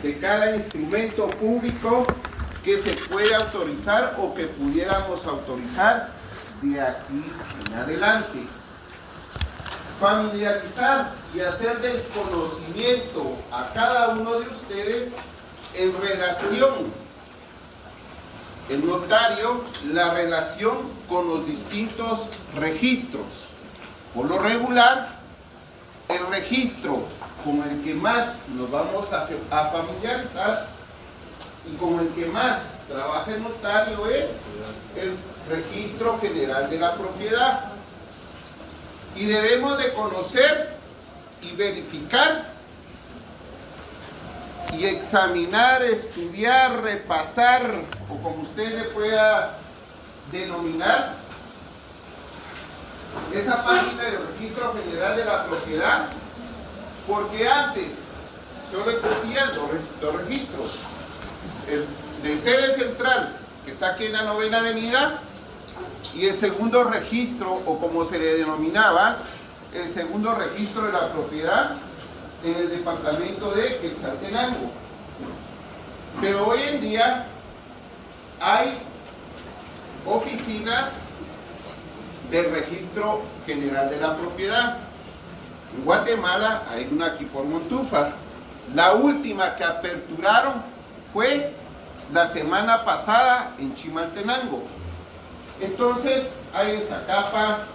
de cada instrumento público que se puede autorizar o que pudiéramos autorizar de aquí en adelante. Familiarizar y hacer del conocimiento a cada uno de ustedes en relación, el notario, la relación con los distintos registros. Por lo regular, el registro con el que más nos vamos a familiarizar y con el que más trabaja el notario es el Registro General de la Propiedad. Y debemos de conocer y verificar y examinar, estudiar, repasar, o como usted le pueda denominar, esa página del Registro General de la Propiedad, porque antes solo existían dos registros: el de sede central, que está aquí en la 9ª Avenida, y el segundo registro, o como se le denominaba, el segundo registro de la propiedad en el departamento de Quetzaltenango. Pero hoy en día hay oficinas del Registro General de la Propiedad. En Guatemala hay una aquí por Montúfar. La última que aperturaron fue la semana pasada en Chimaltenango. Entonces hay en Zacapa,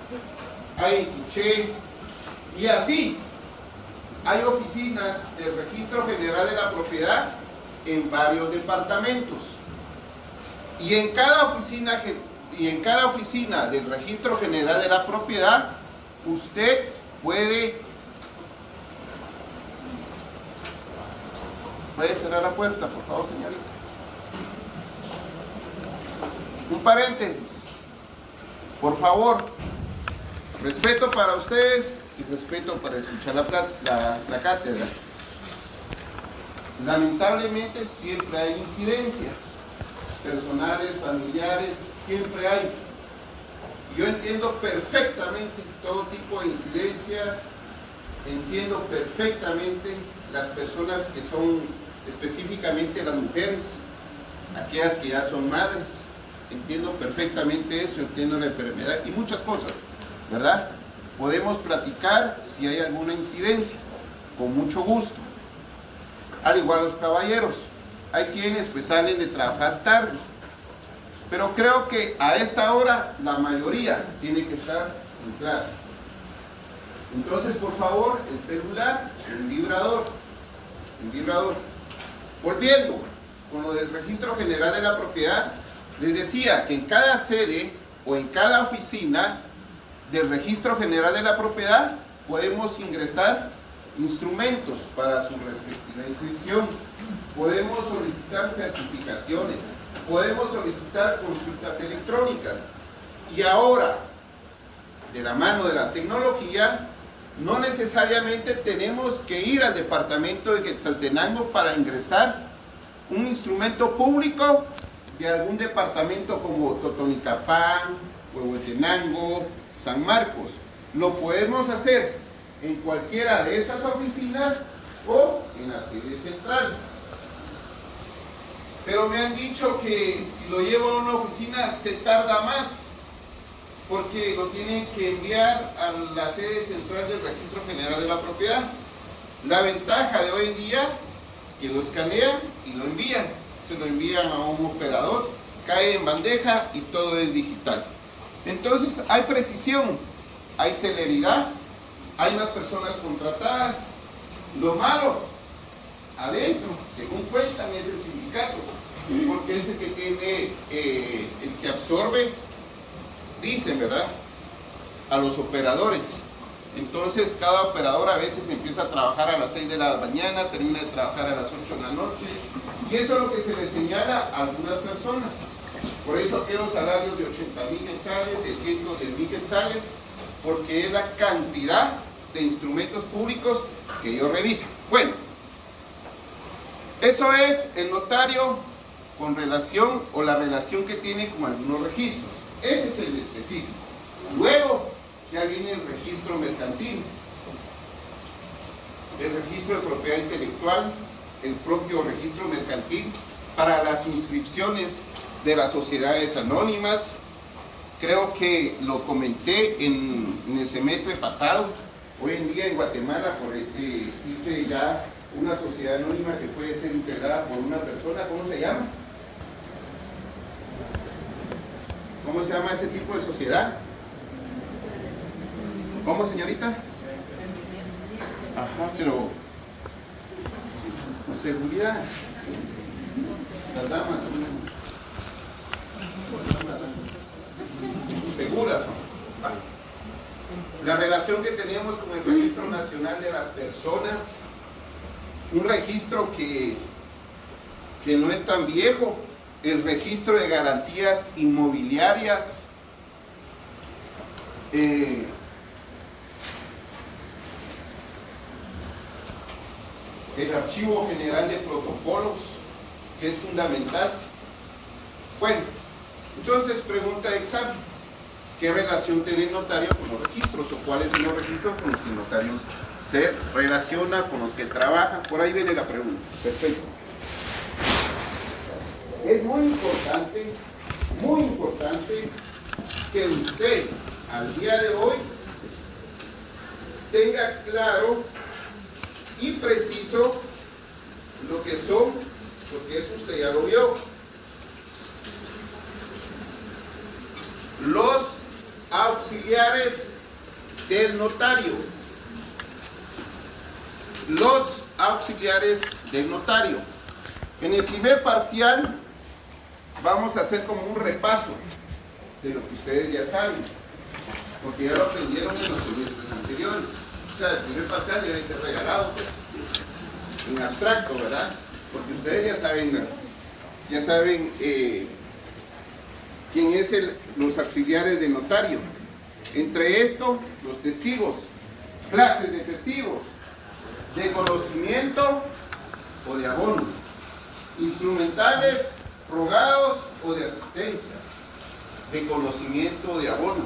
hay en Quiché, y así hay oficinas del Registro General de la Propiedad en varios departamentos. Y en cada oficina del Registro General de la Propiedad, usted puede cerrar la puerta, por favor, señorita. Un paréntesis. Por favor, respeto para ustedes y respeto para escuchar la cátedra. Lamentablemente siempre hay incidencias personales, familiares, siempre hay. Yo entiendo perfectamente todo tipo de incidencias, entiendo perfectamente las personas que son específicamente las mujeres, aquellas que ya son madres. Entiendo perfectamente eso, entiendo la enfermedad y muchas cosas, ¿verdad? Podemos platicar si hay alguna incidencia, con mucho gusto. Al igual los caballeros, hay quienes pues salen de trabajar tarde, pero creo que a esta hora la mayoría tiene que estar en clase. Entonces, por favor, el celular, el vibrador. Volviendo con lo del Registro General de la Propiedad, les decía que en cada sede o en cada oficina del Registro General de la Propiedad podemos ingresar instrumentos para su respectiva inscripción, podemos solicitar certificaciones, podemos solicitar consultas electrónicas. Y ahora, de la mano de la tecnología, no necesariamente tenemos que ir al departamento de Quetzaltenango para ingresar un instrumento público de algún departamento como Totonicapán, Huehuetenango, San Marcos. Lo podemos hacer en cualquiera de estas oficinas o en la sede central. Pero me han dicho que si lo llevo a una oficina se tarda más, porque lo tienen que enviar a la sede central del Registro General de la Propiedad. La ventaja de hoy en día, que lo escanean y lo envían. Se lo envían a un operador, cae en bandeja y todo es digital. Entonces hay precisión, hay celeridad, hay más personas contratadas. Lo malo, adentro, según cuentan, es el sindicato, porque es el que tiene, el que absorbe, dicen, ¿verdad?, a los operadores. Entonces cada operador a veces empieza a trabajar a las 6 de la mañana, termina de trabajar a las 8 de la noche, y eso es lo que se le señala a algunas personas. Por eso aquellos salarios de 80,000 quetzales, de 110,000 quetzales, porque es la cantidad de instrumentos públicos que ellos revisan. Bueno, eso es el notario con relación, o la relación que tiene con algunos registros. Ese es el específico. Luego ya viene el registro mercantil, el registro de propiedad intelectual, el propio registro mercantil para las inscripciones de las sociedades anónimas. Creo que lo comenté en el semestre pasado. Hoy en día en Guatemala existe ya una sociedad anónima que puede ser integrada por una persona. ¿Cómo se llama? ¿Cómo se llama ese tipo de sociedad? ¿Cómo, señorita? Ajá, pero con seguridad. Las damas seguras. La relación que tenemos con el Registro Nacional de las Personas, un registro que no es tan viejo, el registro de garantías inmobiliarias, el Archivo General de Protocolos, que es fundamental. Bueno, entonces pregunta de examen: ¿qué relación tiene el notario con los registros? ¿O cuáles son los registros con los que el notario se relaciona, con los que trabaja? Por ahí viene la pregunta. Perfecto. Es muy importante que usted al día de hoy tenga claro y preciso lo que son, porque eso usted ya lo vio, los auxiliares del notario. Los auxiliares del notario. En el primer parcial vamos a hacer como un repaso de lo que ustedes ya saben, porque ya lo aprendieron en los semestres anteriores. O sea, el primer parcial debe ser regalado, pues, en abstracto, ¿verdad? Porque ustedes ya saben quién es los auxiliares del notario. Entre esto, los testigos, clases de testigos, de conocimiento o de abono, instrumentales, rogados o de asistencia, de conocimiento o de abono.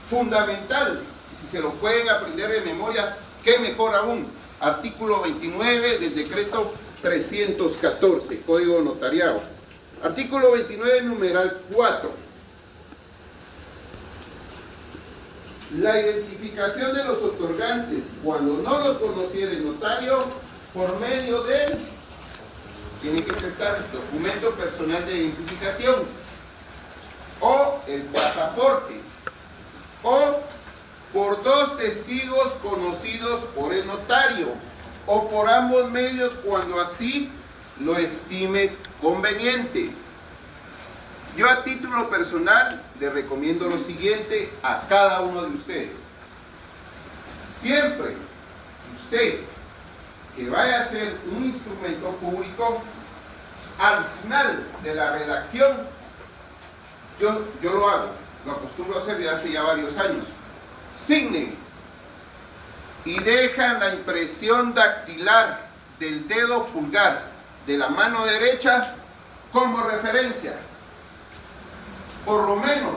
Fundamental, si se lo pueden aprender de memoria, qué mejor aún, artículo 29 del decreto 314, Código Notariado. Artículo 29, numeral 4. La identificación de los otorgantes, cuando no los conociera el notario, por medio de, tiene que prestar el documento personal de identificación, o el pasaporte, o por dos testigos conocidos por el notario, o por ambos medios cuando así lo estime conveniente. Yo a título personal le recomiendo lo siguiente a cada uno de ustedes. Siempre usted que vaya a hacer un instrumento público, al final de la redacción, yo lo hago, lo acostumbro a hacer desde hace ya varios años, signen y dejan la impresión dactilar del dedo pulgar de la mano derecha como referencia. Por lo menos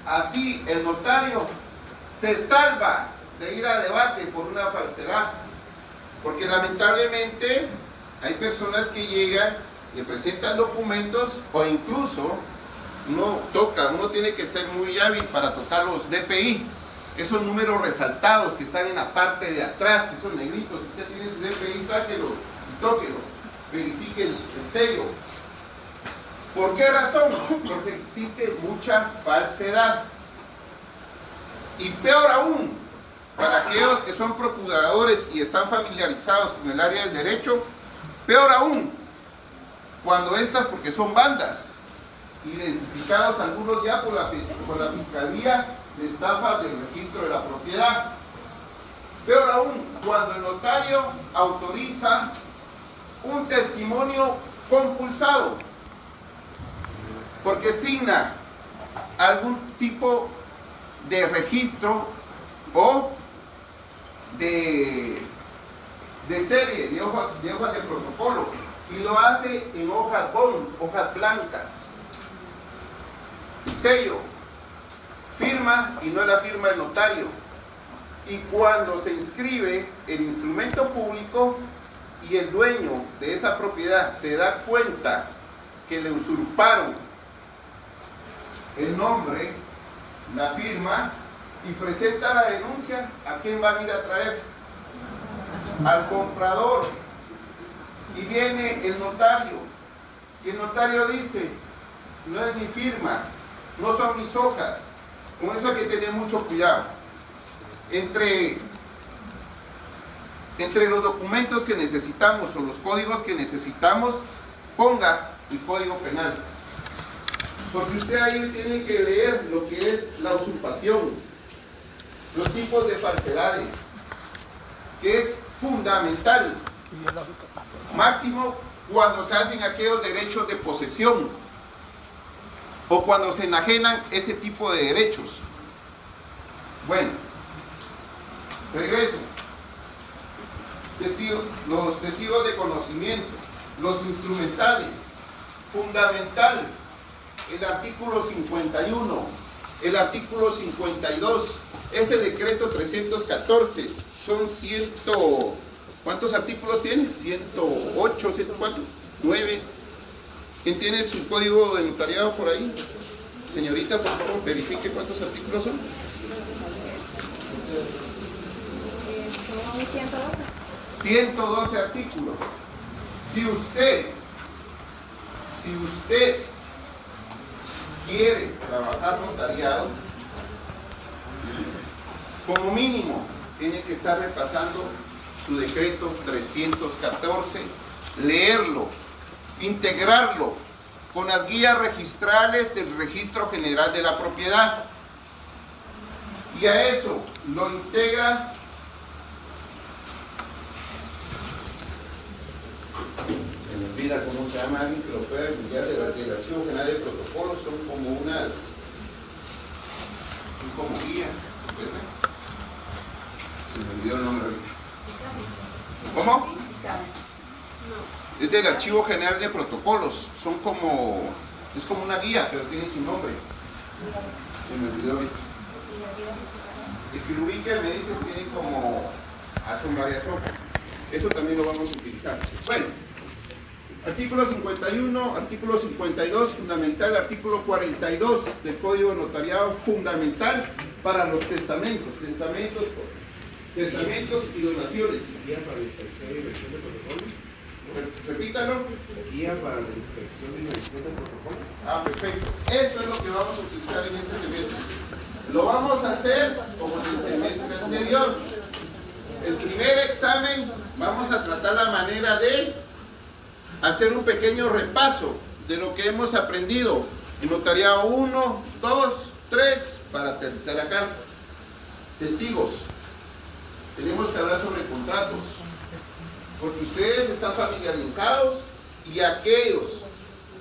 así el notario se salva de ir a debate por una falsedad, porque lamentablemente hay personas que llegan y presentan documentos, o incluso uno tiene que ser muy hábil para tocar los DPI, esos números resaltados que están en la parte de atrás, esos negritos. Si usted tiene su DPI, sáquelo y tóquelo, verifique el sello. ¿Por qué razón? Porque existe mucha falsedad. Y peor aún, para aquellos que son procuradores y están familiarizados con el área del derecho, peor aún, cuando estas, porque son bandas, identificados algunos ya por la Fiscalía de Estafa del Registro de la Propiedad. Peor aún, cuando el notario autoriza un testimonio compulsado, porque signa algún tipo de registro o de serie, de hojas de protocolo, y lo hace en hojas bond, hojas blancas, sello, firma, y no es la firma del notario. Y cuando se inscribe el instrumento público, y el dueño de esa propiedad se da cuenta que le usurparon el nombre, la firma, y presenta la denuncia, ¿a quién van a ir a traer? Al comprador. Y viene el notario, y el notario dice, no es mi firma, no son mis hojas. Con eso hay que tener mucho cuidado. Entre los documentos que necesitamos o los códigos que necesitamos, ponga el Código Penal. Porque usted ahí tiene que leer lo que es la usurpación, los tipos de falsedades, que es fundamental. Máximo cuando se hacen aquellos derechos de posesión o cuando se enajenan ese tipo de derechos. Bueno, regreso. Los testigos de conocimiento, los instrumentales, fundamental, el artículo 51, el artículo 52, ese decreto 314, son ¿cuántos artículos tiene? 108, ¿cuántos? 9. ¿Quién tiene su código de notariado por ahí? Señorita, por favor, verifique cuántos artículos son. 112 artículos. Si usted quiere trabajar notariado, como mínimo tiene que estar repasando su decreto 314, leerlo, integrarlo con las guías registrales del Registro General de la Propiedad, y a eso lo integra se me olvida cómo se llama, alguien que lo pueda enviar del Archivo General de Protocolos, son como guías, ¿verdad? Se me olvidó el nombre ahorita. ¿Cómo? Es del Archivo General de Protocolos, es como una guía, pero tiene su nombre. Se me olvidó ahorita. El que lo ubique me dice que tiene son varias hojas. Eso también lo vamos a utilizar. Bueno, artículo 51, artículo 52, fundamental, artículo 42 del Código de Notariado, fundamental para los testamentos y donaciones. Guía para la inspección y revisión de protocolos. Repítalo. Guía para la inspección y revisión de protocolos. Perfecto. Eso es lo que vamos a utilizar en este semestre. Lo vamos a hacer como en el semestre anterior. El primer examen vamos a tratar la manera de hacer un pequeño repaso de lo que hemos aprendido en notariado 1, 2, 3, para aterrizar acá. Testigos. Tenemos que hablar sobre contratos, porque ustedes están familiarizados y aquellos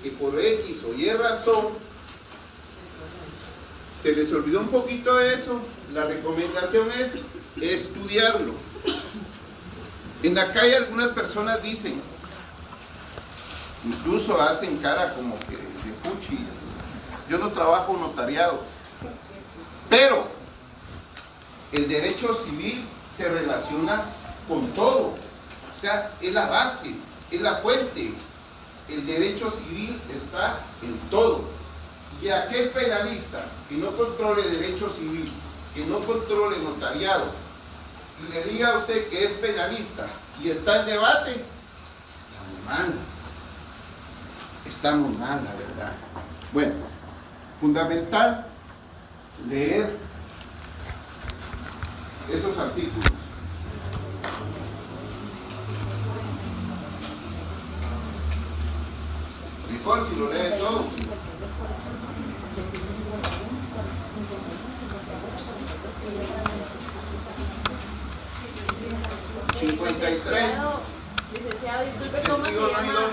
que por X o Y razón se les olvidó un poquito de eso, la recomendación es estudiarlo. En la calle algunas personas dicen, incluso hacen cara como que de puchi, yo no trabajo notariado, pero el derecho civil se relaciona con todo, o sea, es la base, es la fuente. El derecho civil está en todo. Y aquel penalista que no controle derecho civil, que no controle notariado, y le diga a usted que es penalista y está en debate, está muy mal, la verdad. Bueno, fundamental leer esos artículos. Mejor si lo lee todo. Licenciado, disculpe, ¿cómo se llama?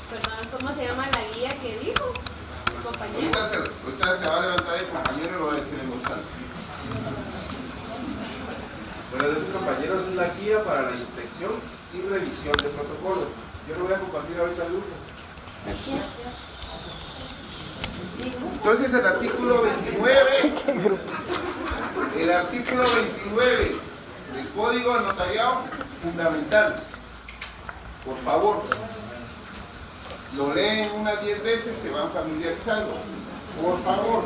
Perdón, ¿cómo se llama la guía que dijo? Compañero. Ahorita se va a levantar el compañero y lo va a decir en voz alta. Bueno, nuestros compañeros, es la guía para la inspección y revisión de protocolos. Yo lo voy a compartir ahorita al grupo. Entonces el artículo 29 del Código de Notariado, fundamental. Por favor. Lo leen unas 10 veces, se van familiarizando. Por favor.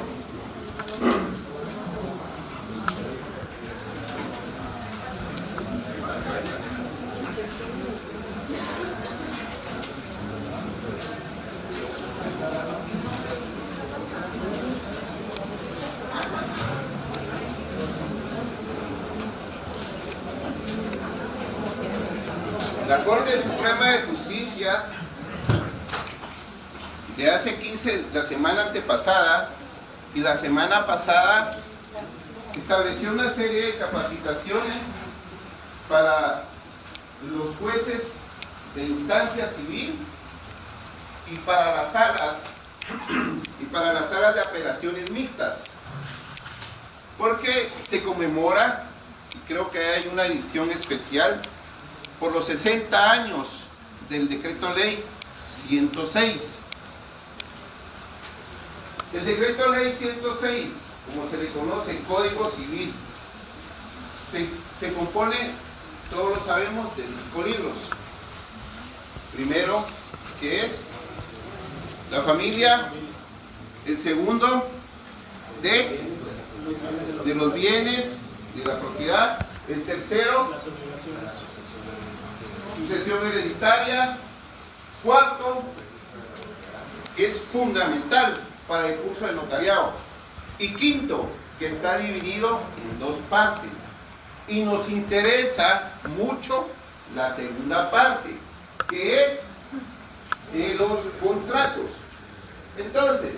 La Corte Suprema de Justicia de hace 15, la semana antepasada y la semana pasada, estableció una serie de capacitaciones para los jueces de instancia civil y para las salas de apelaciones mixtas, porque se conmemora, y creo que hay una edición especial, por los 60 años del Decreto Ley 106. El Decreto Ley 106, como se le conoce, Código Civil, se compone, todos lo sabemos, de 5 libros. Primero, que es la familia. El segundo, de los bienes, de la propiedad. El tercero, sucesión hereditaria. Cuarto, que es fundamental para el curso de notariado. Y quinto, que está dividido en 2 partes. Y nos interesa mucho la segunda parte, que es de los contratos. Entonces,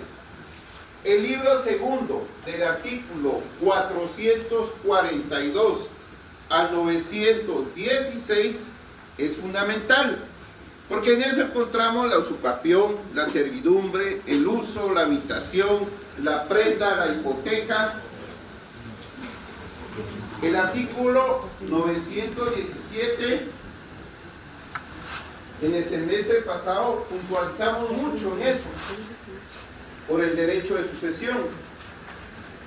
el libro segundo, del artículo 442 al 916, es fundamental, porque en eso encontramos la usurpación, la servidumbre, el uso, la habitación, la prenda, la hipoteca. El artículo 917, en el semestre pasado puntualizamos mucho en eso, por el derecho de sucesión,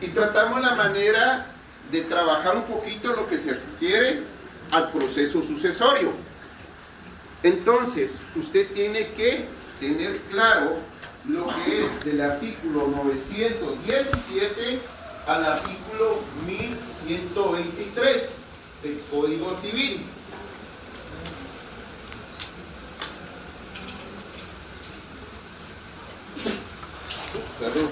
y tratamos la manera de trabajar un poquito lo que se refiere al proceso sucesorio. Entonces, usted tiene que tener claro lo que es del artículo 917 al artículo 1123 del Código Civil. Salud.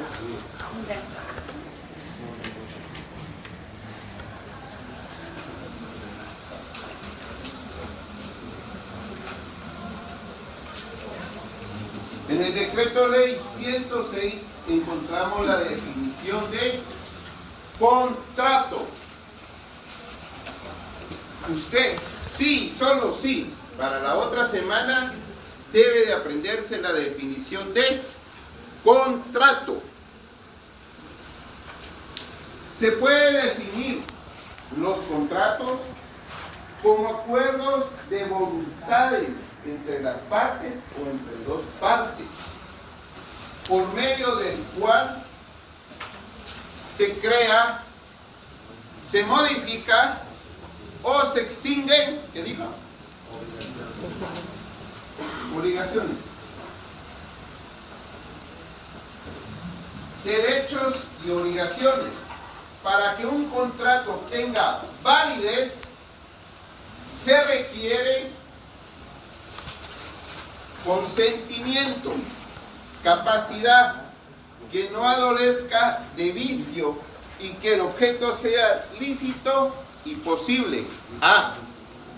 En el Decreto Ley 106 encontramos la definición de contrato. Usted, sí, solo sí, para la otra semana debe de aprenderse la definición de contrato. Se puede definir los contratos como acuerdos de voluntades entre las partes o entre 2 partes, por medio del cual se crea, se modifica o se extinguen, ¿qué dijo? Obligaciones, derechos y obligaciones. Para que un contrato tenga validez, se requiere consentimiento, capacidad, que no adolezca de vicio y que el objeto sea lícito y posible.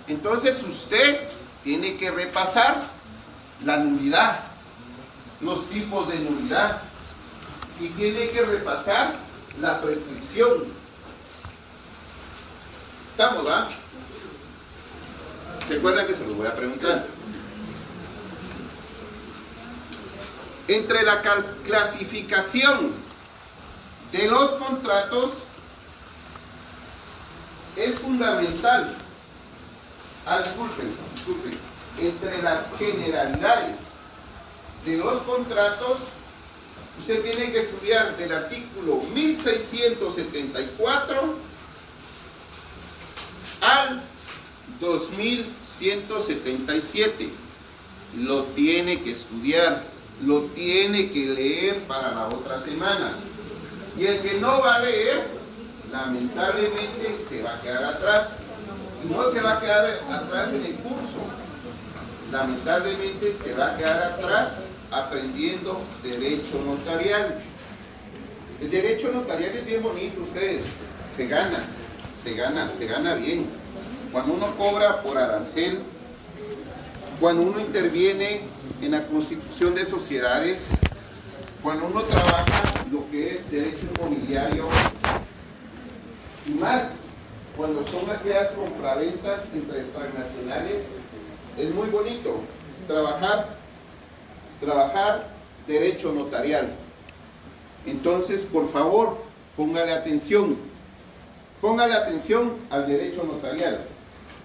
Entonces usted tiene que repasar la nulidad, los tipos de nulidad, y tiene que repasar la prescripción. ¿Estamos, va? ¿Se acuerdan que se los voy a preguntar? Entre la clasificación de los contratos es fundamental, disculpen, entre las generalidades de los contratos, usted tiene que estudiar del artículo 1674 al 2177. lo tiene que estudiar, lo tiene que leer para la otra semana. Y el que no va a leer, lamentablemente se va a quedar atrás. Y no se va a quedar atrás en el curso, lamentablemente se va a quedar atrás aprendiendo derecho notarial. El derecho notarial es bien bonito, ustedes, se gana bien. Cuando uno cobra por arancel, cuando uno interviene en la constitución de sociedades, cuando uno trabaja lo que es derecho inmobiliario, y más cuando son aquellas compraventas entre transnacionales, es muy bonito trabajar derecho notarial. Entonces, por favor, póngale atención al derecho notarial.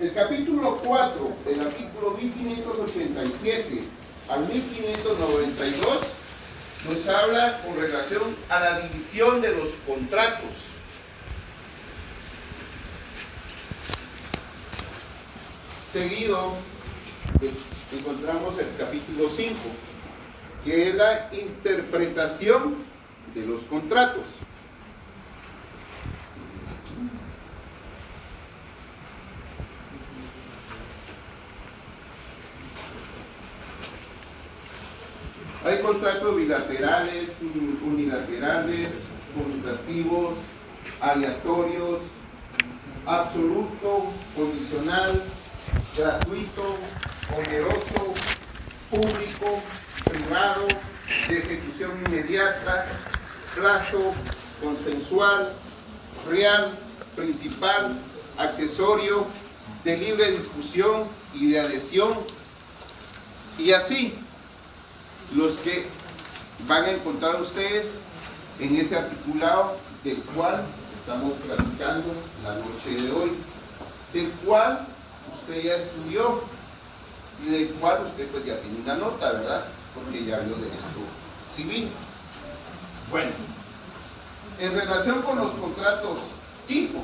El capítulo 4 del artículo 1587 al 1592 nos habla con relación a la división de los contratos. Seguido encontramos el capítulo 5, que es la interpretación de los contratos. Hay contratos bilaterales, unilaterales, conmutativos, aleatorios, absoluto, condicional, gratuito, oneroso, público, privado, de ejecución inmediata, plazo, consensual, real, principal, accesorio, de libre discusión y de adhesión, y así los que van a encontrar ustedes en ese articulado del cual estamos platicando la noche de hoy, del cual usted ya estudió y del cual usted pues ya tiene una nota, ¿verdad? Porque ya vio derecho civil. Bueno, en relación con los contratos tipo,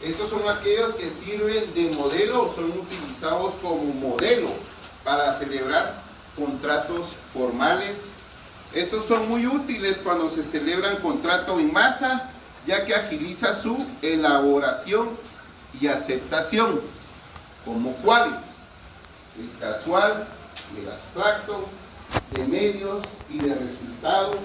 estos son aquellos que sirven de modelo o son utilizados como modelo para celebrar contratos formales. Estos son muy útiles cuando se celebran contratos en masa, ya que agiliza su elaboración y aceptación, como cuáles: el casual, el abstracto, de medios y de resultado,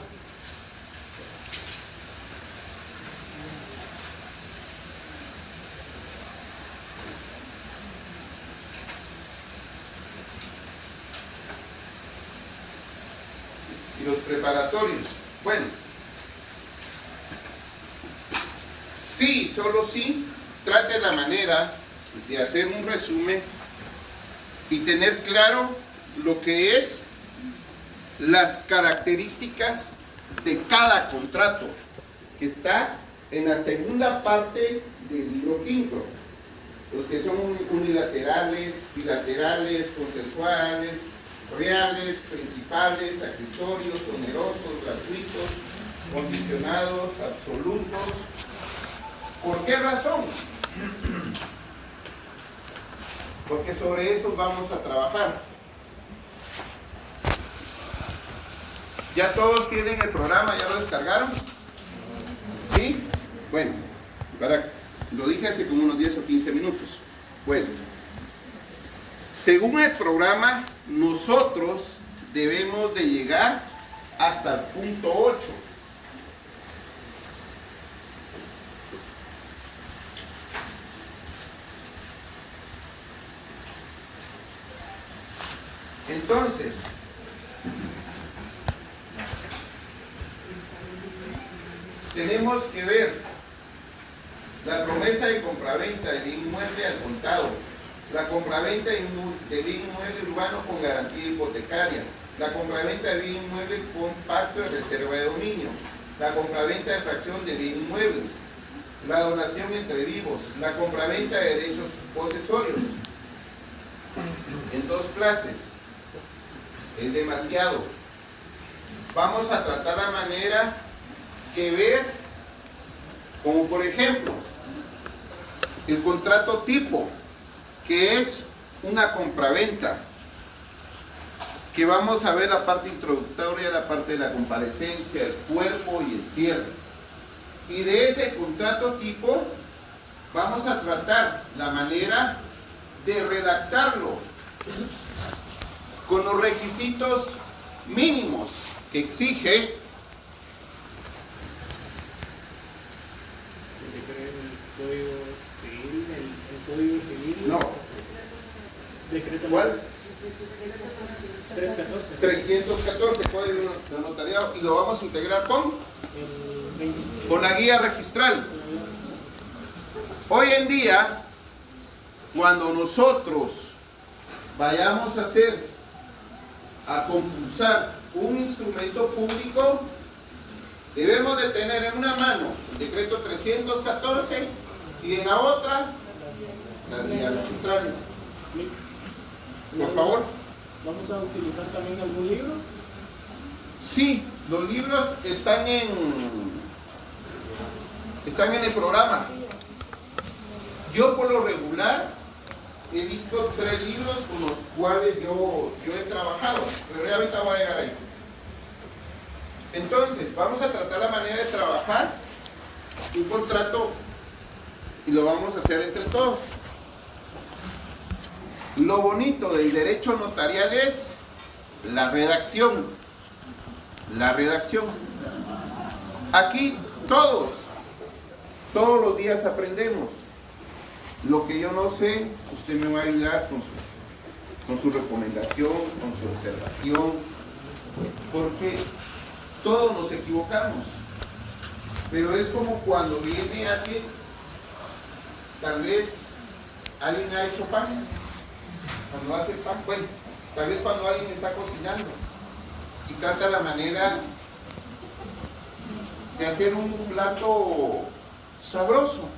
y los preparatorios. Bueno, sí, solo sí, trate la manera de hacer un resumen y tener claro lo que es las características de cada contrato, que está en la segunda parte del libro quinto. Los que son unilaterales, bilaterales, consensuales, reales, principales, accesorios, onerosos, gratuitos, condicionados, absolutos. ¿Por qué razón? Porque sobre eso vamos a trabajar. ¿Ya todos tienen el programa? ¿Ya lo descargaron? ¿Sí? Bueno, lo dije hace como unos 10 o 15 minutos. Bueno, según el programa, nosotros debemos de llegar hasta el punto 8. Entonces, tenemos que ver la promesa de compraventa de bien inmueble al contado, la compraventa de bien inmueble urbano con garantía hipotecaria, la compraventa de bien inmueble con pacto de reserva de dominio, la compraventa de fracción de bien inmueble, la donación entre vivos, la compraventa de derechos posesorios, en 2 clases. Es demasiado. Vamos a tratar la manera que ver, como por ejemplo, el contrato tipo, que es una compraventa. que vamos a ver la parte introductoria, la parte de la comparecencia, el cuerpo y el cierre. Y de ese contrato tipo vamos a tratar la manera de redactarlo con los requisitos mínimos que exige el Código Civil. no. Decreto ¿Cuál? 314. 314 Código de Notariado, y lo vamos a integrar El 20. con la guía registral. Hoy en día, cuando nosotros vayamos a compulsar un instrumento público, debemos de tener en una mano el decreto 314 y en la otra las guías registrales. Por favor. ¿Vamos a utilizar también algún libro? Sí, los libros están en el programa. Yo por lo regular he visto 3 libros con los cuales yo he trabajado, pero ya ahorita voy a llegar ahí. Entonces, vamos a tratar la manera de trabajar un contrato y lo vamos a hacer entre todos. Lo bonito del derecho notarial es la redacción. La redacción. Aquí todos los días aprendemos. Lo que yo no sé, usted me va a ayudar con su recomendación, con su observación, porque todos nos equivocamos. Pero es como cuando viene alguien, tal vez alguien ha hecho pan, cuando hace pan, bueno, tal vez cuando alguien está cocinando y trata la manera de hacer un plato sabroso,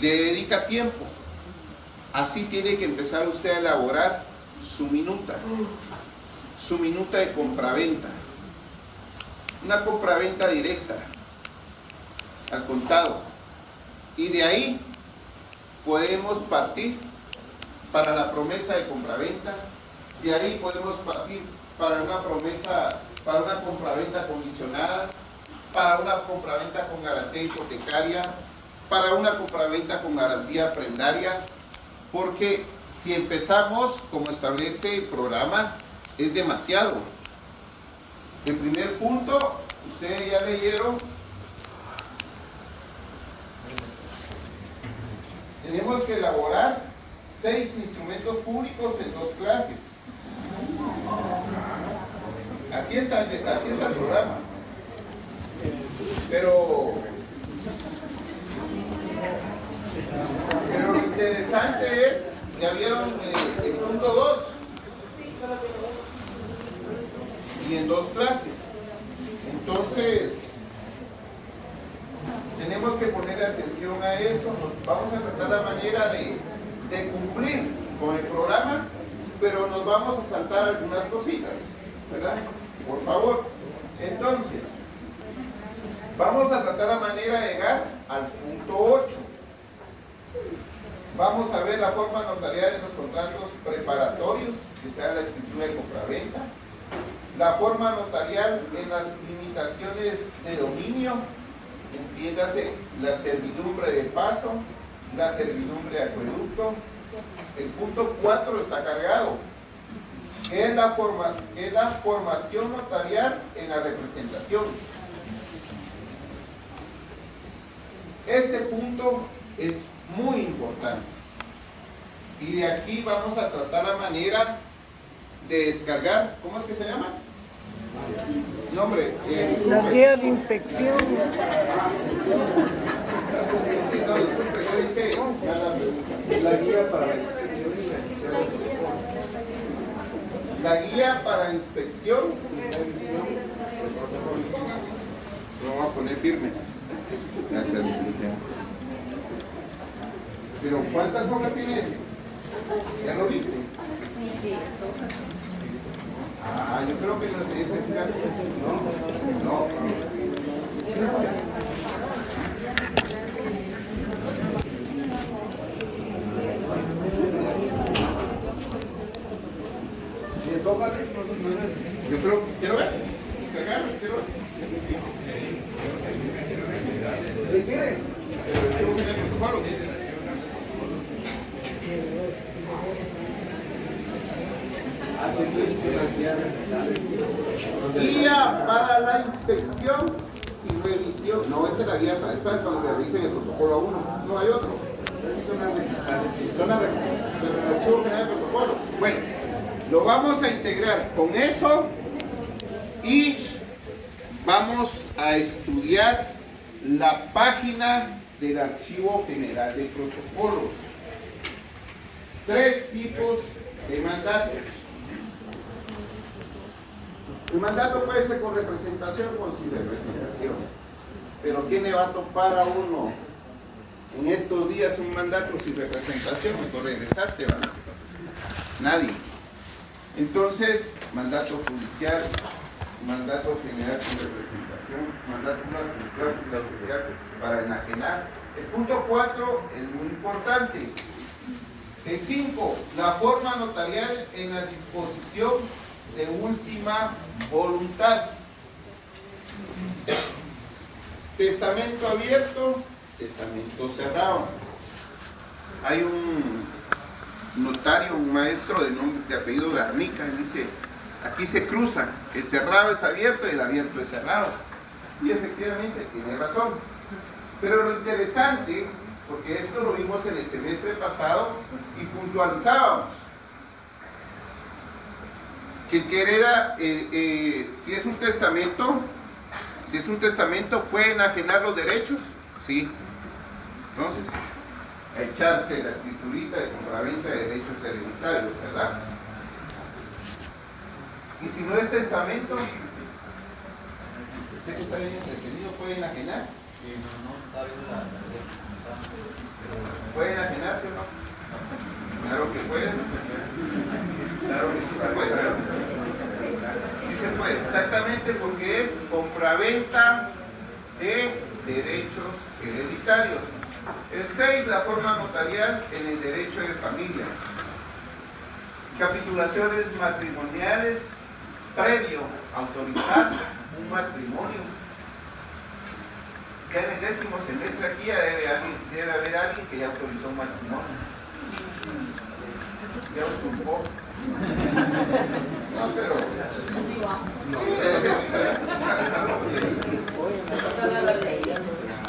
le dedica tiempo. Así tiene que empezar usted a elaborar su minuta de compraventa, una compraventa directa al contado, y de ahí podemos partir para la promesa de compraventa, de ahí podemos partir para una promesa, para una compraventa condicionada, para una compraventa con garantía hipotecaria, para una compraventa con garantía prendaria, porque si empezamos como establece el programa es demasiado. El primer punto, ustedes ya leyeron, tenemos que elaborar 6 instrumentos públicos en 2 clases. Así está el programa. Pero lo interesante es, ya vieron el punto 2, y en 2 clases. Entonces, tenemos que poner atención a eso. Vamos a tratar la manera de cumplir con el programa, pero nos vamos a saltar algunas cositas, ¿verdad? Por favor. Entonces, vamos a tratar la manera de llegar al punto 8. Vamos a ver la forma notarial en los contratos preparatorios, que sea la escritura de compraventa, la forma notarial en las limitaciones de dominio, entiéndase la servidumbre de paso, la servidumbre de acueducto. El punto 4 está cargado, que es la formación notarial en la representación. Este punto es muy importante, y de aquí vamos a tratar la manera de descargar. ¿Cómo es que se llama? Nombre. La guía de inspección. No, disculpe, yo hice La guía para la inspección y revisión. la guía para inspección. Lo vamos a poner firmes. Gracias, licenciado. Pero ¿cuántas hojas tiene ese? ¿Ya lo viste? Ah, yo creo que no sé ese. No. ¿10 hojas? Yo creo, quiero ver, descargarlo, quiero ver. Mire, guía para la inspección y revisión. No, esta es la guía para cuando revisen el protocolo 1. No hay otro. Son las del archivo general del protocolo. Bueno, lo vamos a integrar con eso y vamos a estudiar la página del archivo general de protocolos. 3 tipos de mandatos. El mandato puede ser con representación o sin representación. Pero ¿quién le va a topar a uno en estos días un mandato sin representación? Mejor regresarte, ¿verdad? Nadie. Entonces, mandato judicial, mandato general sin representación, mandato oficial para enajenar. El punto 4 es muy importante. El 5, la forma notarial en la disposición de última voluntad. Testamento abierto, testamento cerrado. Hay un notario, un maestro de apellido Garnica, y dice, aquí se cruza, el cerrado es abierto y el abierto es cerrado. Y efectivamente tiene razón. Pero lo interesante, porque esto lo vimos en el semestre pasado y puntualizábamos, que hereda, si es un testamento, ¿puede enajenar los derechos? Sí. Entonces, a echarse la escriturita de compraventa de derechos hereditarios, ¿verdad? Y si no es testamento, usted que está bien entretenido, ¿puede enajenar? ¿Puede enajenarse o no? Claro que puede. Claro que sí se puede. Sí se puede, exactamente, porque es compraventa de derechos hereditarios. El 6, la forma notarial en el derecho de familia. Capitulaciones matrimoniales previo a autorizar un matrimonio. Ya en el 10º semestre aquí ya debe haber alguien que ya autorizó un matrimonio. Ya os supo. No, pero...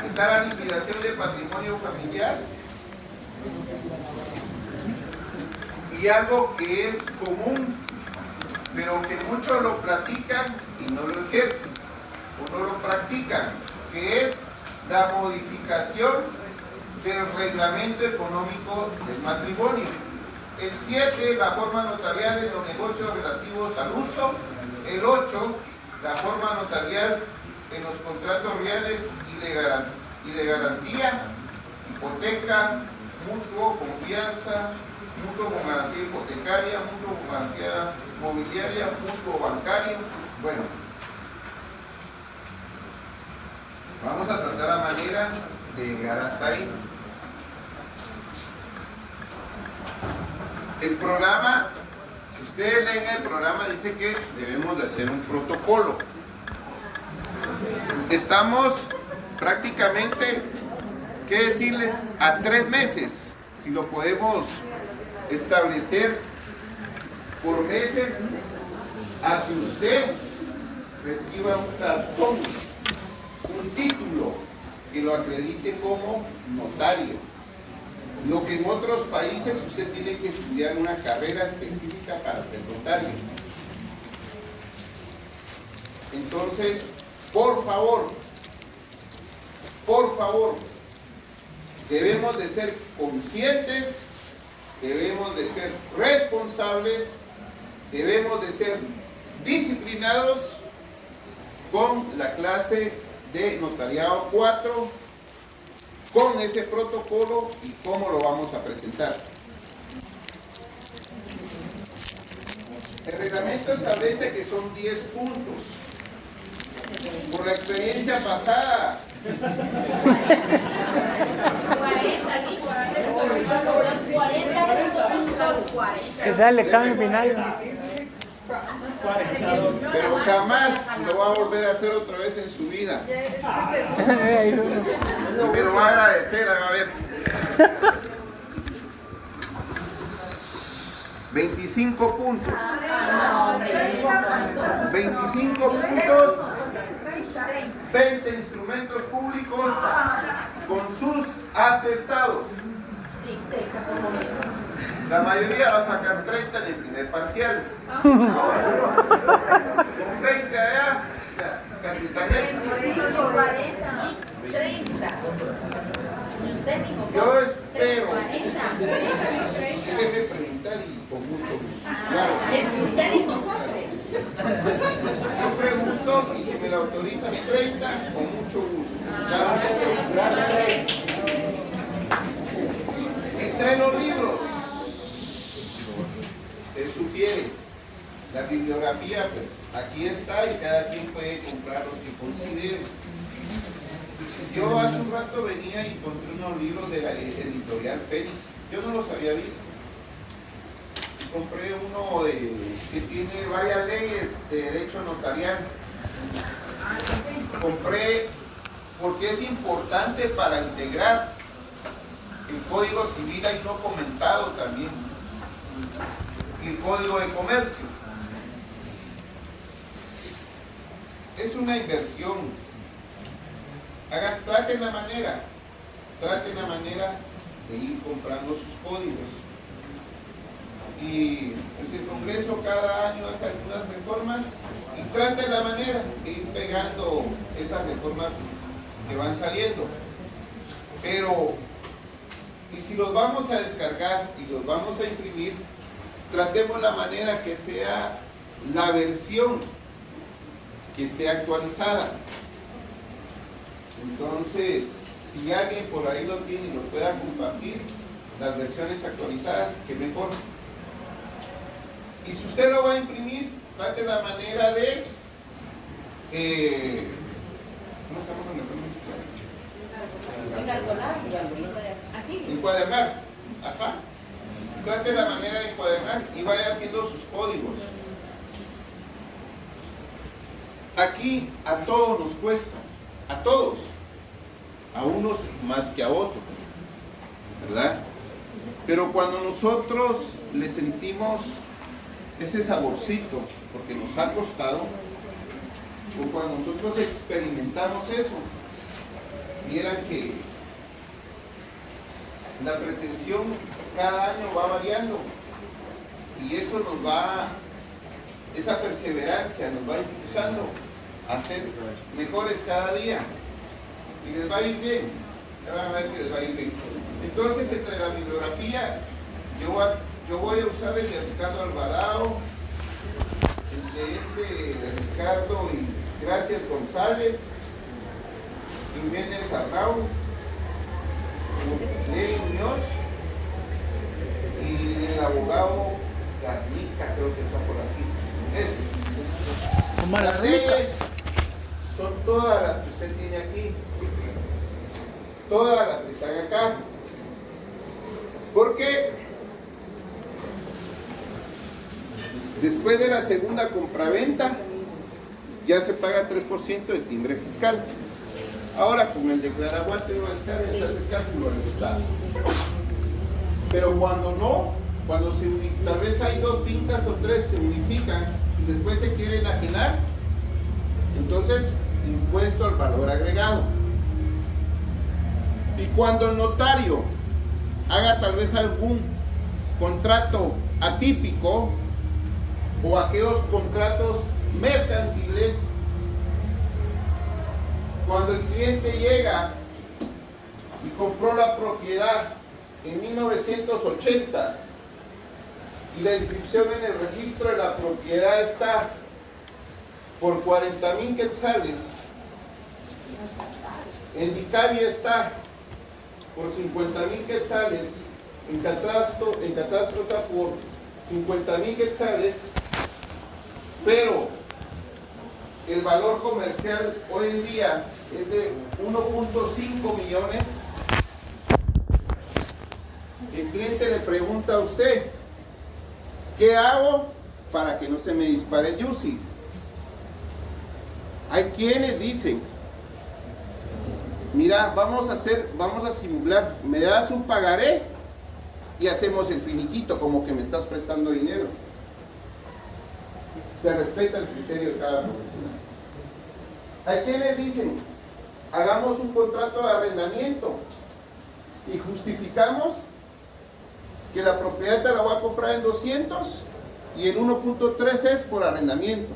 Está la liquidación de patrimonio familiar. Y algo que es común, pero que muchos lo practican y no lo ejercen, o no lo practican, que es la modificación del reglamento económico del matrimonio. El 7, la forma notarial en los negocios relativos al uso. El 8, la forma notarial en los contratos reales y de garantía, hipoteca, mutuo, confianza, mutuo con garantía hipotecaria, mutuo con garantía mobiliaria, mutuo bancario. Bueno, vamos a tratar la manera de llegar hasta ahí. El programa, si ustedes leen el programa, dice que debemos de hacer un protocolo. Estamos prácticamente, ¿qué decirles? A 3 meses, si lo podemos establecer por meses, a que usted reciba un cartón, un título que lo acredite como notario. Lo que en otros países usted tiene que estudiar una carrera específica para ser notario. Entonces, por favor, debemos de ser conscientes, debemos de ser responsables, debemos de ser disciplinados con la clase de notariado 4, con ese protocolo y cómo lo vamos a presentar. El reglamento establece que son 10 puntos. Por la experiencia pasada, 40. Que sea el examen final. Pero jamás lo va a volver a hacer otra vez en su vida. Me lo va a agradecer, a ver. 25 puntos. 25 puntos. 20 instrumentos públicos con sus atestados. La mayoría va a sacar 30 en el primer parcial. Con 30 ya casi están hechos. 30. Yo espero. Déjeme preguntar y con mucho gusto. Claro. Yo pregunto y si me la autorizan 30, con mucho gusto. Claro. Entre los libros se sugiere la bibliografía, pues aquí está y cada quien puede comprar los que considere. Yo hace un rato venía y encontré unos libros de la editorial Fénix. Yo no los había visto. Compré uno que tiene varias leyes de derecho notarial. Compré porque es importante para integrar el Código Civil ahí no comentado también. Y el Código de Comercio. Es una inversión. Traten la manera de ir comprando sus códigos. Y pues el Congreso cada año hace algunas reformas y traten la manera de ir pegando esas reformas que van saliendo. Pero, y si los vamos a descargar y los vamos a imprimir, tratemos la manera que sea la versión que esté actualizada. Entonces, si alguien por ahí lo tiene y lo pueda compartir, las versiones actualizadas, que mejor. Y si usted lo va a imprimir, trate la manera de ¿cómo se llama la Así. encuadernar. Ajá. Trate la manera de encuadernar y vaya haciendo sus códigos. Aquí a todos nos cuesta. A todos, a unos más que a otros, ¿verdad? Pero cuando nosotros le sentimos ese saborcito, porque nos ha costado, o cuando nosotros experimentamos eso, vieran que la pretensión cada año va variando y eso nos va, esa perseverancia nos va impulsando a ser mejores cada día y les va a ir bien, ya van a ver que les va a ir bien. Entonces, entre la bibliografía, yo voy a usar el de Ricardo Alvarado, el de Ricardo y Gracias González, Jiménez Arnau, Levi Muñoz y el abogado Garnica, creo que está por aquí. Eso. Las leyes son todas las que usted tiene aquí, todas las que están acá, porque después de la segunda compraventa ya se paga 3% de timbre fiscal. Ahora con el declaraguante no descarga, se hace el cálculo del Estado. Pero cuando no, cuando tal vez hay 2 fincas o 3 se unifican y después se quieren enajenar, entonces impuesto al valor agregado. Y cuando el notario haga tal vez algún contrato atípico o aquellos contratos mercantiles, cuando el cliente llega y compró la propiedad en 1980 y la inscripción en el registro de la propiedad está por 40,000 quetzales, en Dicavia está por 50,000 quetzales, en catastro está por 50,000 quetzales, pero el valor comercial hoy en día es de 1.5 millones. El cliente le pregunta a usted, ¿qué hago para que no se me dispare el UCI. Hay quienes dicen, mira, vamos a simular, me das un pagaré y hacemos el finiquito como que me estás prestando dinero. Se respeta el criterio de cada profesional. Hay quienes dicen, hagamos un contrato de arrendamiento y justificamos que la propiedad te la voy a comprar en 200 y el 1.3 es por arrendamiento.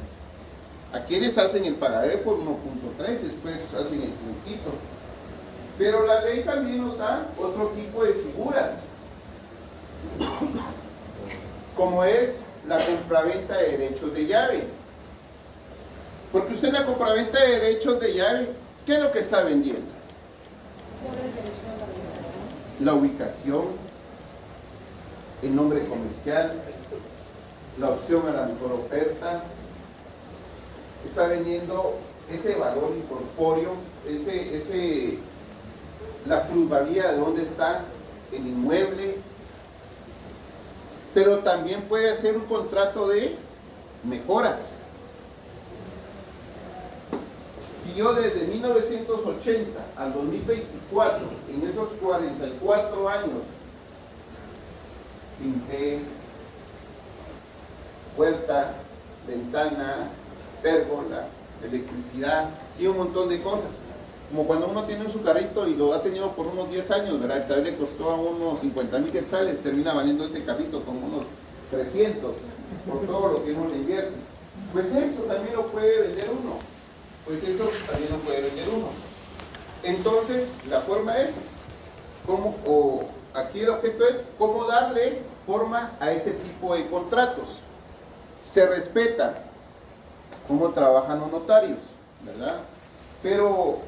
A quienes hacen el pagaré por 1.3, después hacen el finiquito. Pero la ley también nos da otro tipo de figuras, como es la compraventa de derechos de llave. Porque usted en la compraventa de derechos de llave, ¿qué es lo que está vendiendo? La ubicación, el nombre comercial, la opción a la mejor oferta. Está vendiendo ese valor incorpóreo, la plusvalía de dónde está el inmueble. Pero también puede hacer un contrato de mejoras. Si yo desde 1980 al 2024, en esos 44 años, pinté puerta, ventana, pérgola, electricidad y un montón de cosas. Como cuando uno tiene su carrito y lo ha tenido por unos 10 años, ¿verdad? Tal vez le costó a unos 50,000 quetzales, termina valiendo ese carrito con unos 300 por todo lo que uno le invierte. Pues eso también lo puede vender uno. Pues eso también lo puede vender uno. Entonces, la forma es, aquí el objeto es cómo darle forma a ese tipo de contratos. Se respeta cómo trabajan los notarios, ¿verdad? Pero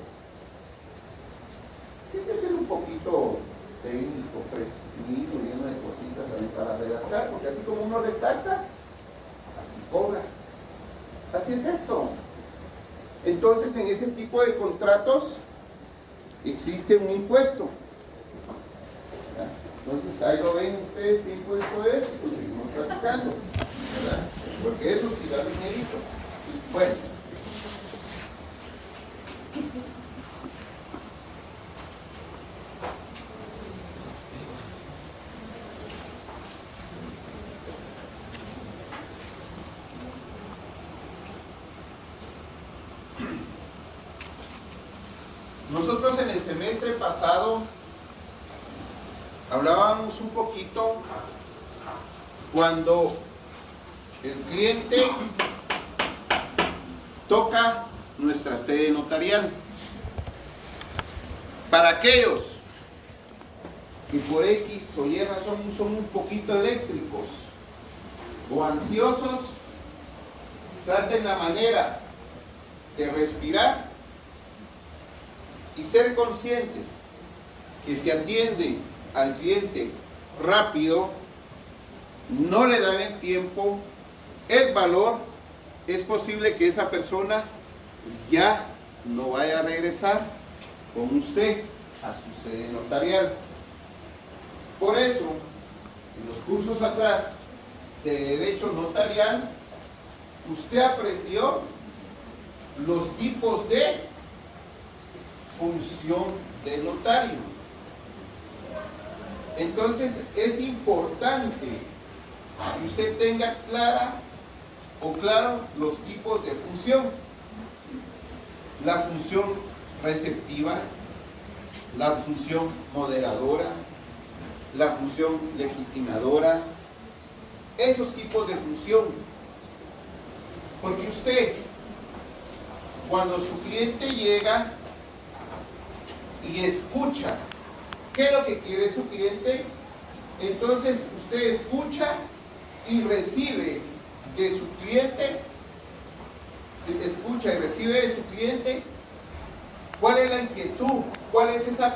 tiene que ser un poquito técnico, prescrito, lleno de cositas también para redactar, porque así como uno redacta, así cobra. Así es esto. Entonces, en ese tipo de contratos existe un impuesto. ¿Verdad? Entonces, ahí lo ven ustedes qué impuesto es, y pues seguimos platicando, ¿verdad? Porque eso sí da dinerito. Bueno. Nosotros en el semestre pasado hablábamos un poquito cuando el cliente toca nuestra sede notarial. Para aquellos que por X o Y razón son un poquito eléctricos o ansiosos, traten la manera de respirar y ser conscientes que si atienden al cliente rápido, no le dan el tiempo, el valor, es posible que esa persona ya no vaya a regresar con usted a su sede notarial. Por eso, en los cursos atrás de Derecho Notarial, usted aprendió los tipos de función del notario. Entonces es importante que usted tenga claro los tipos de función. La función receptiva, la función moderadora, la función legitimadora, esos tipos de función. Porque usted, cuando su cliente llega y escucha qué es lo que quiere su cliente, entonces usted escucha y recibe de su cliente, cuál es la inquietud, cuál es esa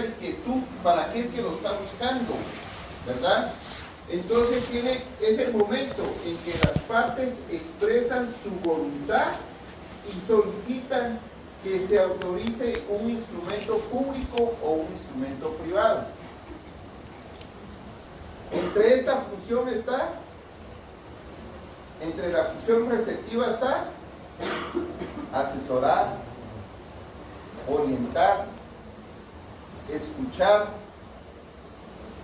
inquietud, para qué es que lo está buscando, ¿verdad? Entonces es el momento en que las partes expresan su voluntad y solicitan que se autorice un instrumento público o un instrumento privado. Entre esta función está, entre la función receptiva está asesorar, orientar, escuchar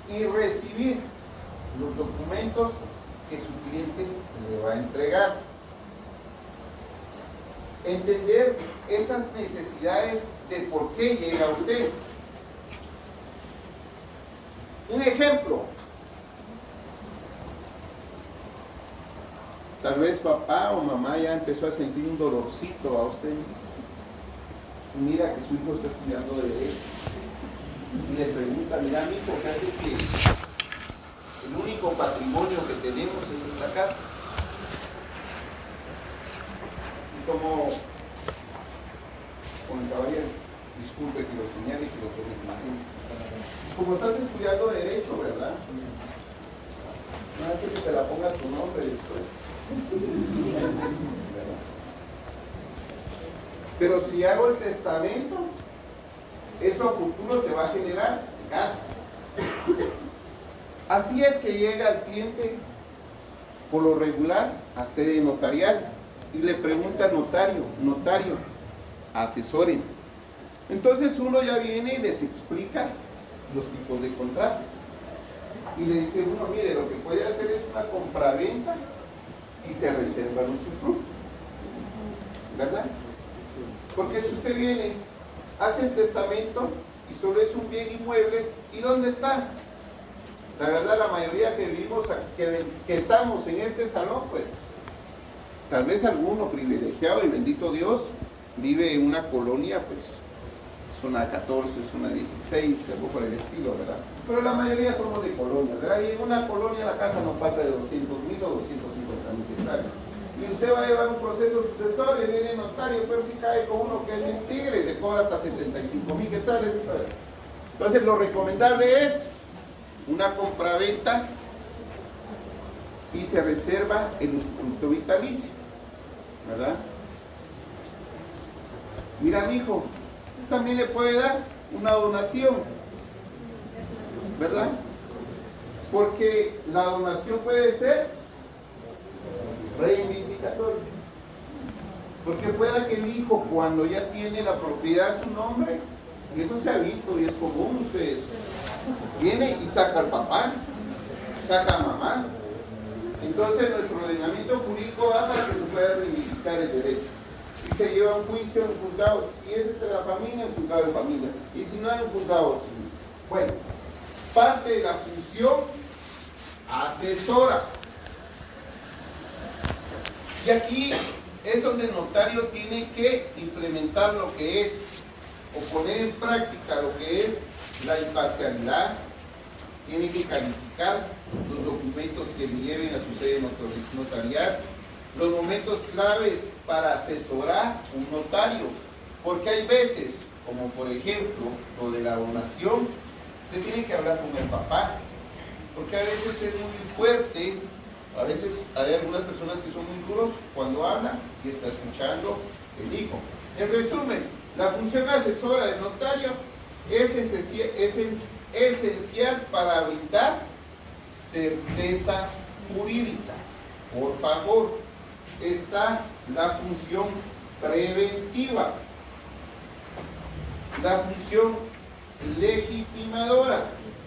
y recibir los documentos que su cliente le va a entregar. Entender esas necesidades de por qué llega usted. Un ejemplo. Tal vez papá o mamá ya empezó a sentir un dolorcito a ustedes. Mira que su hijo está estudiando derecho. Y le pregunta, mira mi hijo, fíjate que el único patrimonio que tenemos es esta casa. Y como con el caballero, disculpe que lo señale y que lo tome imagen. Como estás estudiando derecho, ¿verdad? No hace que te la ponga tu nombre después. Pero si hago el testamento, eso a futuro te va a generar gasto. Así es que llega el cliente por lo regular a sede notarial y le pregunta al notario, asesoren. Entonces uno ya viene y les explica los tipos de contratos. Y le dice uno, mire, lo que puede hacer es una compraventa y se reserva el usufructo, ¿verdad? Porque si usted viene, hace el testamento y solo es un bien inmueble, ¿y dónde está? La verdad, la mayoría que vivimos, que estamos en este salón, pues, tal vez alguno privilegiado y bendito Dios, vive en una colonia, pues, zona 14, zona 16, algo por el estilo, ¿verdad? Pero la mayoría somos de colonia, ¿verdad? Y en una colonia la casa no pasa de 200.000 o 250.000 quetzales. Y usted va a llevar un proceso sucesorio y viene el notario, pero si cae con uno que es bien tigre, le cobra hasta 75.000 quetzales. Entonces, lo recomendable es una compraventa y se reserva el usufructo vitalicio, ¿verdad? Mira, mijo, también le puede dar una donación, ¿verdad? Porque la donación puede ser reivindicatoria. Porque pueda que el hijo, cuando ya tiene la propiedad a su nombre, y eso se ha visto y es común, ustedes, viene y saca al papá, saca a mamá. Entonces nuestro ordenamiento jurídico da para que se pueda reivindicar el derecho. Y se lleva un juicio en juzgado, si es entre la familia, en juzgado de familia. Y si no, en juzgado civil. Bueno, parte de la función asesora. Y aquí es donde el notario tiene que implementar lo que es, o poner en práctica lo que es la imparcialidad. Tiene que calificar los documentos que le lleven a su sede notarial, los momentos claves para asesorar un notario, porque hay veces, como por ejemplo lo de la donación, usted tiene que hablar con el papá, porque a veces es muy fuerte, a veces hay algunas personas que son muy duros cuando hablan y está escuchando el hijo. En resumen, la función asesora del notario es esencial para brindar certeza jurídica. Por favor, está la función preventiva, la función legitimadora.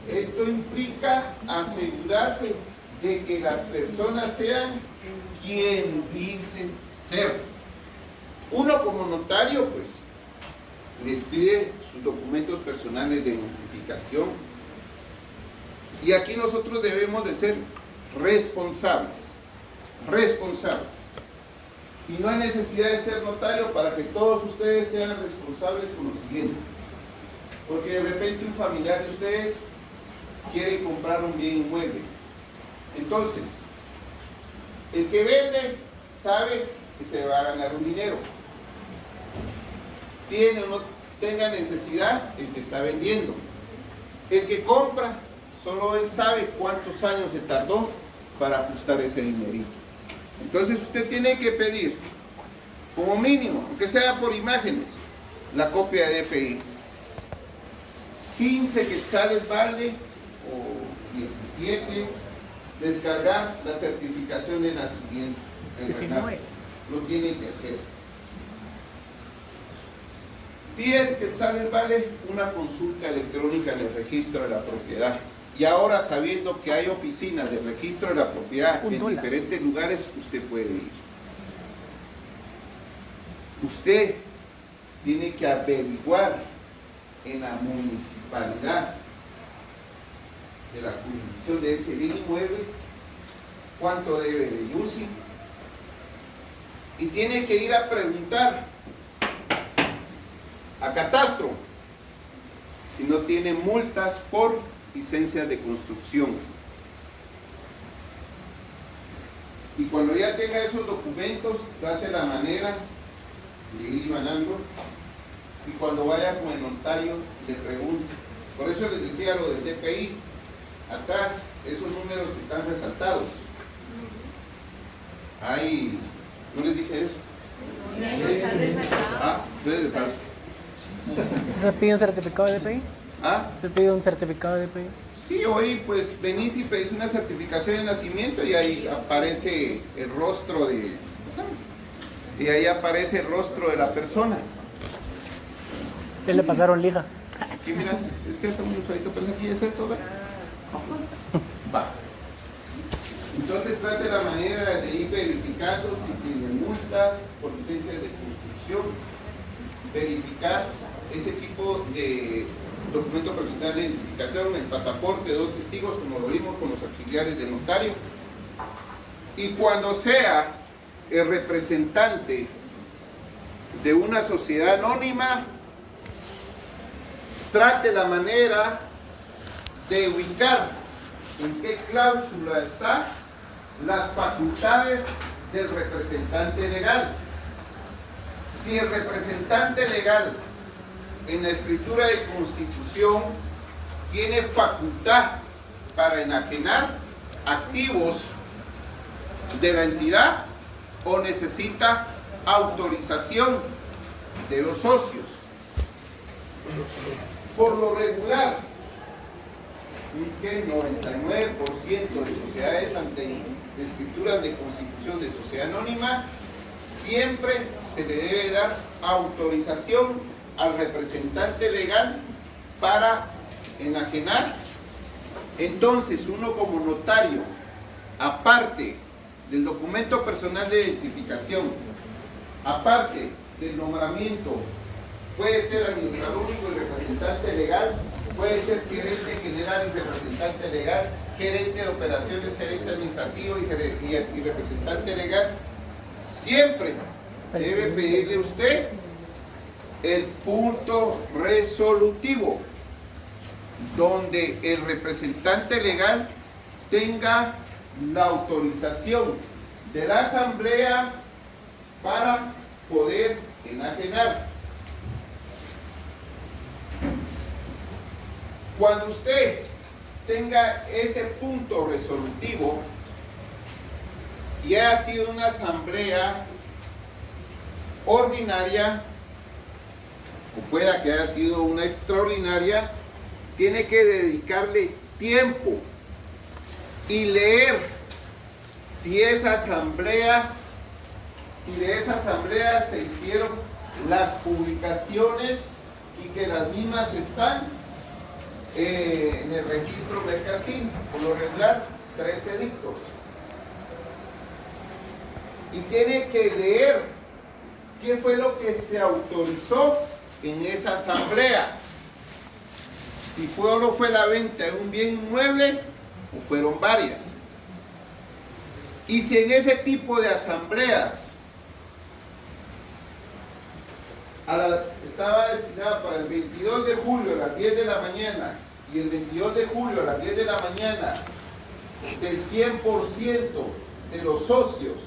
Esto implica asegurarse de que las personas sean quien dicen ser. Uno como notario, pues, les pide sus documentos personales de identificación. Y aquí nosotros debemos de ser responsables. Y no hay necesidad de ser notario para que todos ustedes sean responsables con lo siguiente. Porque de repente un familiar de ustedes quiere comprar un bien inmueble. Entonces, el que vende sabe que se va a ganar un dinero. Tiene o no tenga necesidad el que está vendiendo. El que compra, solo él sabe cuántos años se tardó para ajustar ese dinerito. Entonces usted tiene que pedir, como mínimo, aunque sea por imágenes, la copia de DPI. 15 quetzales vale o 16. 7, descargar la certificación de nacimiento. En 19. Lo tiene que hacer. 10 quetzales vale una consulta electrónica en el registro de la propiedad. Y ahora, sabiendo que hay oficinas de registro de la propiedad en $1. diferentes lugares, usted puede ir. Usted tiene que averiguar en la municipalidad de la jurisdicción de ese bien inmueble cuánto debe de IUCI, y tiene que ir a preguntar a Catastro si no tiene multas por licencias de construcción. Y cuando ya tenga esos documentos, trate la manera de ir ganando, y cuando vaya con el notario le pregunte. Por eso les decía lo del DPI, atrás, esos números que están resaltados. Ahí, ¿no les dije eso? Ah, no es de falso. ¿Se pide un certificado de DPI? Ah, ¿Se pide un certificado de DPI? sí, hoy pues venís y pedís una certificación de nacimiento y ahí aparece el rostro de... Y ahí aparece el rostro de la persona. ¿Qué le pasaron lija? Aquí mira, es que está muy usadito, pero aquí es esto, ¿ve? Va. Entonces trate la manera de ir verificando si tiene multas por licencias de construcción, verificar ese tipo de documento personal de identificación, el pasaporte, 2 testigos, como lo vimos con los auxiliares del notario. Y cuando sea el representante de una sociedad anónima, trate la manera de ubicar en qué cláusula están las facultades del representante legal. Si el representante legal en la escritura de constitución tiene facultad para enajenar activos de la entidad o necesita autorización de los socios. Por lo regular, que 99% de sociedades ante escrituras de constitución de sociedad anónima, siempre se le debe dar autorización al representante legal para enajenar. Entonces, uno como notario, aparte del documento personal de identificación, aparte del nombramiento, puede ser administrador único y representante legal, puede ser gerente general y representante legal, gerente de operaciones, gerente administrativo y representante legal. Siempre debe pedirle usted el punto resolutivo, donde el representante legal tenga la autorización de la asamblea para poder enajenar. Cuando usted tenga ese punto resolutivo y haya sido una asamblea ordinaria, o pueda que haya sido una extraordinaria, tiene que dedicarle tiempo y leer si de esa asamblea se hicieron las publicaciones y que las mismas están en el registro mercantil, por lo regular 3 edictos. Y tiene que leer qué fue lo que se autorizó en esa asamblea, si fue o no fue la venta de un bien inmueble o fueron varias, y si en ese tipo de asambleas estaba destinada para el 22 de julio a las 10 de la mañana y el 22 de julio a las 10 de la mañana del 100% de los socios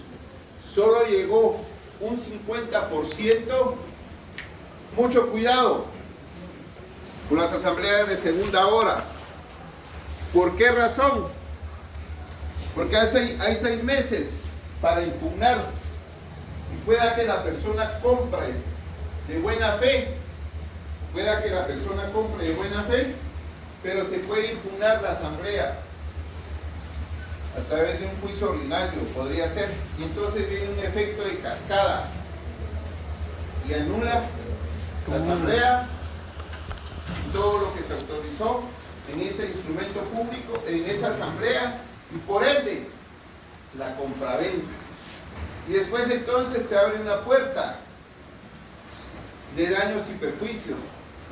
solo llegó un 50%, mucho cuidado con las asambleas de segunda hora. ¿Por qué razón? Porque hay 6 meses para impugnar y pueda que la persona compre de buena fe, pero se puede impugnar la asamblea a través de un juicio ordinario, podría ser, y entonces viene un efecto de cascada y anula la asamblea, todo lo que se autorizó en ese instrumento público, en esa asamblea, y por ende la compraventa. Y después entonces se abre una puerta de daños y perjuicios,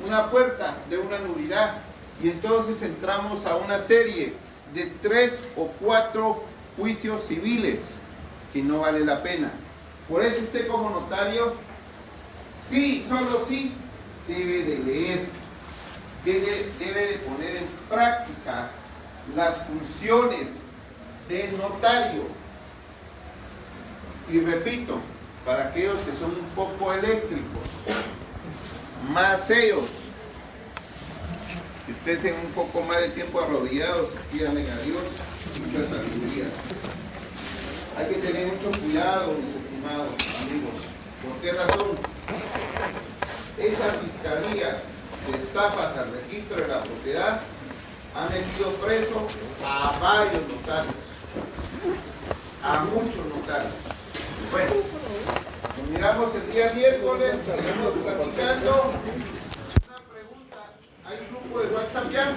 una puerta de una nulidad, y entonces entramos a una serie de 3 o 4 juicios civiles que no vale la pena. Por eso usted como notario, sí, solo sí, debe de leer, debe de poner en práctica las funciones del notario. Y repito, para aquellos que son un poco eléctricos, más ellos, que estén un poco más de tiempo arrodillados, pídanle a Dios mucha sabiduría. Hay que tener mucho cuidado, mis estimados amigos. ¿Por qué razón? Esa fiscalía de estafas al registro de la propiedad ha metido preso a varios notarios, a muchos notarios. Bueno, nos miramos el día miércoles, seguimos platicando. Una pregunta, ¿hay un grupo de WhatsApp ya?